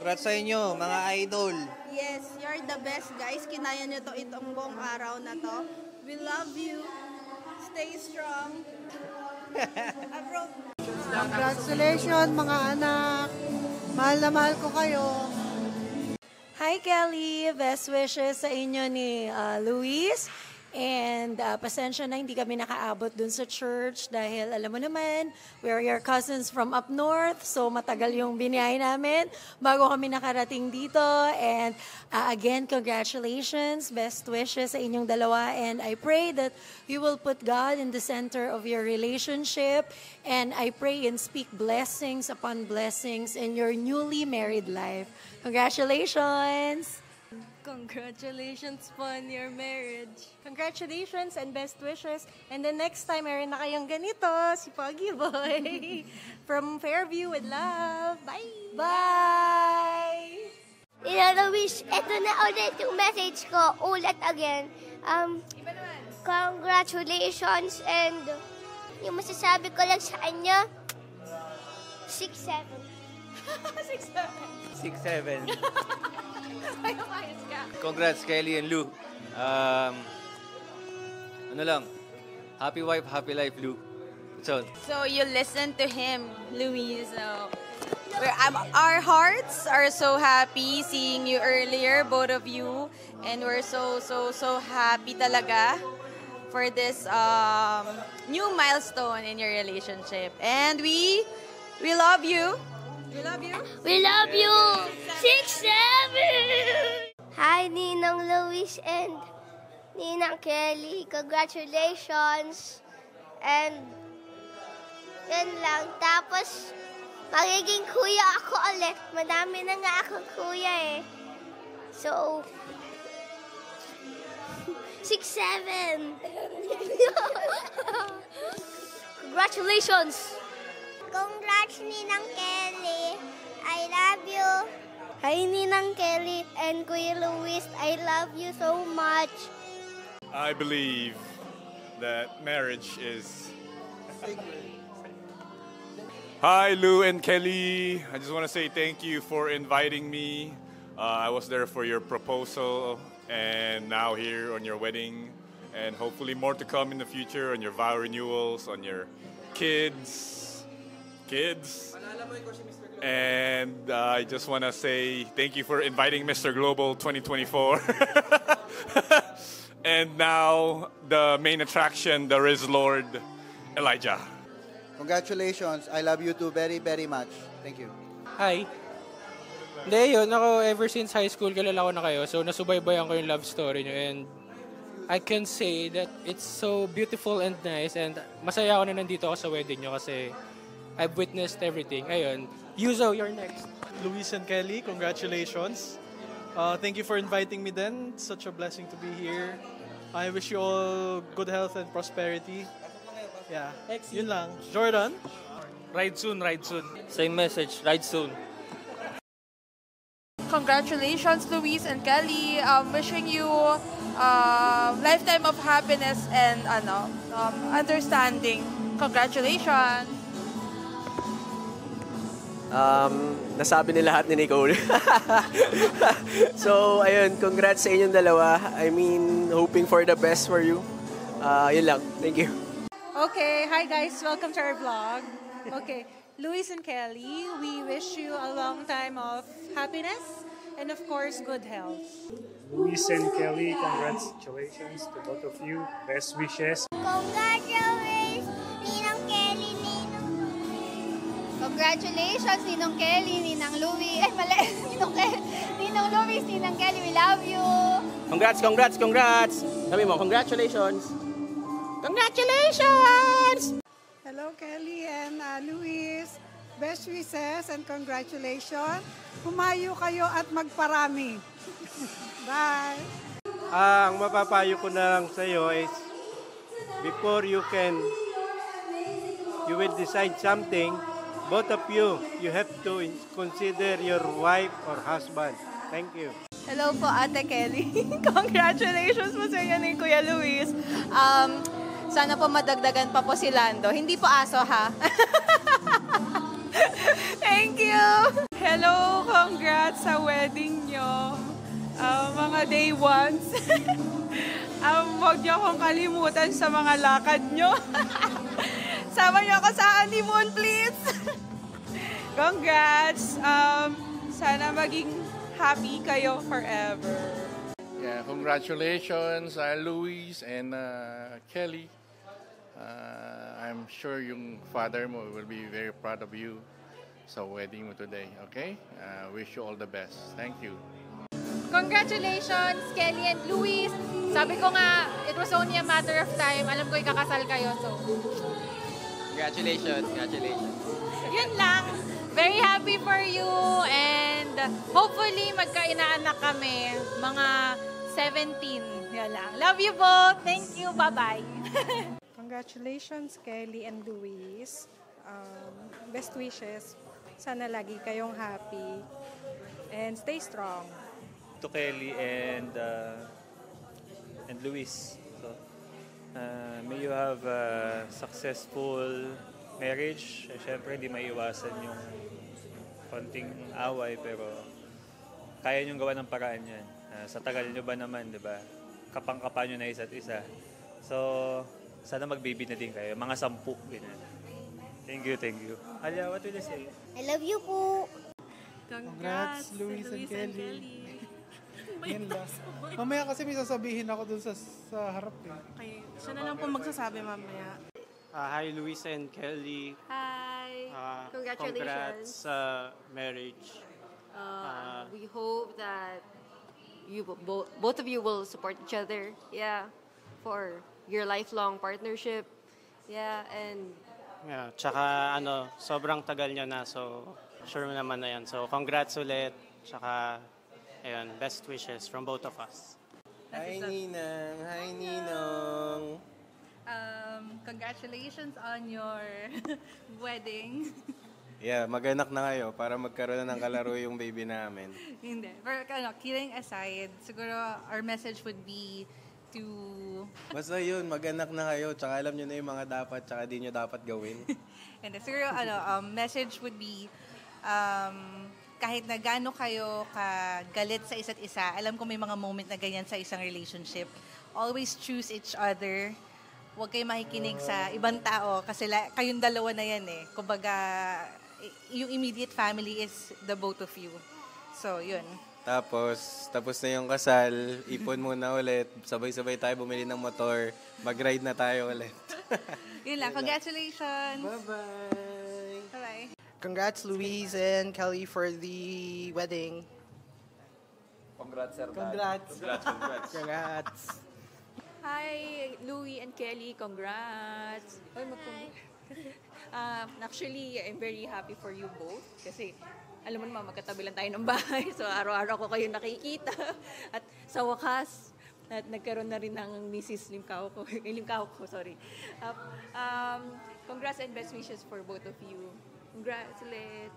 Congrats sa inyo, mga idol. Yes, you're the best, guys. Kinaya nyo to itong buong araw na to. We love you. Stay strong. Congratulations mga anak. Mahal na mahal ko kayo. Hi Kelly, best wishes sa inyo ni Luis. And pasensya na hindi kami nakaabot dun sa church dahil alam mo naman, we're your cousins from up north. So matagal yung biniyay namin bago kami nakarating dito. And again, congratulations, best wishes sa inyong dalawa. And I pray that you will put God in the center of your relationship. And I pray and speak blessings upon blessings in your newly married life. Congratulations! Congratulations po on your marriage. Congratulations and best wishes. And then next time, meron na kayong ganito, si Poggy Boy. From Fairview with love. Bye! Bye! Luis, eto na ulit yung message ko. Ulit again. Congratulations and yung masasabi ko lang sa kanya, 6'7". 6'7". 6'7". Ayos ka. Congrats, Kelly and Lou. Ano lang, happy wife, happy life, Lou. That's all. So you listen to him, Louise. So our hearts are so happy seeing you earlier, both of you. And we're so happy talaga for this new milestone in your relationship. And we love you. We love you. We love you. 6'7". Hi, Ninang Luis and Ninang Kelly. Congratulations. And yan lang. Tapos, magiging kuya ako ulit. Madami na nga akong kuya eh. So, 6'7". Congratulations. Congrats, Ninang Kelly. I love you. Hi, Ninang Kelly and Kuya Luis. I love you so much. I believe that marriage is... Hi, Lou and Kelly. I just want to say thank you for inviting me. I was there for your proposal and now here on your wedding. And hopefully more to come in the future on your vow renewals, on your kids. And I just want to say thank you for inviting Mr. Global 2024. And now the main attraction, the Riz Lord, Elijah. Congratulations. I love you too very, very much. Thank you. Hi. Hindi, yun. Ako, ever since high school, kilala ko na kayo. So, nasubaybayan ko yung love story nyo. And I can say that it's so beautiful and nice. And masaya ako na nandito ako sa wedding nyo kasi I've witnessed everything. Ayun. Yuzo, you're next. Luis and Kelly, congratulations. Thank you for inviting me then. It's such a blessing to be here. I wish you all good health and prosperity. Yeah, yun lang. Jordan? Ride soon, ride soon. Same message, ride soon. Congratulations, Luis and Kelly. Wishing you lifetime of happiness and understanding. Congratulations. Nasabi ni lahat ni Nicole. So, ayun, congrats sa inyong dalawa. I mean, hoping for the best for you. Yun lang. Thank you. Okay, hi guys. Welcome to our vlog. Okay, Luis and Kelly, we wish you a long time of happiness and of course, good health. Luis and Kelly, congratulations to both of you. Best wishes. Congratulations, Ninang Kelly, Congratulations, Ninong Kelly, Ninang Louie. Ay, mali. Ninong Louie, Ninang Kelly, we love you. Congrats, congrats, congrats. Sabi mo, congratulations. Congratulations! Hello, Kelly and Luis. Best wishes and congratulations. Humayo kayo at magparami. Bye! Ang mapapayo ko na lang sa iyo is before you will decide something, both of you have to consider your wife or husband. Thank you. Hello po, Ate Kelly. Congratulations po sa inyo ni Kuya Luis. Sana po madagdagan pa po si Lando. Hindi po aso, ha? Thank you! Hello, congrats sa wedding nyo. Mga day ones. Huwag niyo akong kalimutan sa mga lakad nyo. Sama niyo ako sa honeymoon, please. Congrats. Sana maging happy kayo forever. Yeah, congratulations, Luis and Kelly. I'm sure yung father mo will be very proud of you sa wedding mo today, okay? Wish you all the best. Thank you. Congratulations, Kelly and Luis. Sabi ko nga, it was only a matter of time. Alam ko ikakasal kayo, so... Congratulations, congratulations. Yun lang. Very happy for you and hopefully magkainaanak kami. Mga 17. Yan lang. Love you both. Thank you. Bye-bye. Congratulations, Kelly and Luis. Best wishes. Sana lagi kayong happy. And stay strong. To Kelly and Luis. So, may you have a successful marriage. Siyempre, hindi maiiwasan yung konting away, pero kaya niyong gawa ng paraan yan. Sa tagal niyo ba naman, di ba? Kapang-kapa niyo na isa't isa. So, sana mag-baby na din kayo. Mga 10. Ganyan. Thank you, thank you. Alia, what will you say? I love you po. Congrats, Luis and Kelly. Yan lang. Mamaya kasi may sasabihin ako dun sa harap eh. Okay, siya na lang po magsasabi mamaya. Hi, Luis and Kelly. Hi. Congratulations. Congrats sa marriage. We hope that you both of you will support each other. Yeah, for your lifelong partnership. Yeah, and Yeah, tsaka sobrang tagal nyo na, so sure mo naman na yan. So congrats ulit, tsaka ayun, best wishes from both of us. Hi, Ninang. Hi, Ninong. Congratulations on your wedding. Yeah, mag-anak na kayo para magkaroon na ng kalaro yung baby namin. Hindi. Pero kidding aside, siguro our message would be to... Basta yun, mag-anak na kayo, tsaka alam nyo na yung mga dapat, tsaka di nyo dapat gawin. Hindi. Siguro, message would be, kahit na gaano kayo kagalit sa isa't isa, alam ko may mga moment na ganyan sa isang relationship. Always choose each other. Huwag kayo makikinig sa ibang tao kasi kayong dalawa na yan eh. Kumbaga, yung immediate family is the both of you. So, yun. Tapos na yung kasal, ipon muna ulit, sabay-sabay tayo bumili ng motor, mag-ride na tayo ulit. Yun lang. Congratulations! Bye-bye! Bye-bye! Congrats, Luis and Kelly, for the wedding. Congrats, sir. Congrats. Congrats. Congrats. hi, Louie and Kelly. Congrats. Actually, I'm very happy for you both kasi alam mo naman, magkatabi lang tayo ng bahay. So, araw-araw ko kayo nakikita. At sa wakas, nagkaroon na rin ng Mrs. Limcao ko. Sorry. Congrats and best wishes for both of you. Congrats ulit.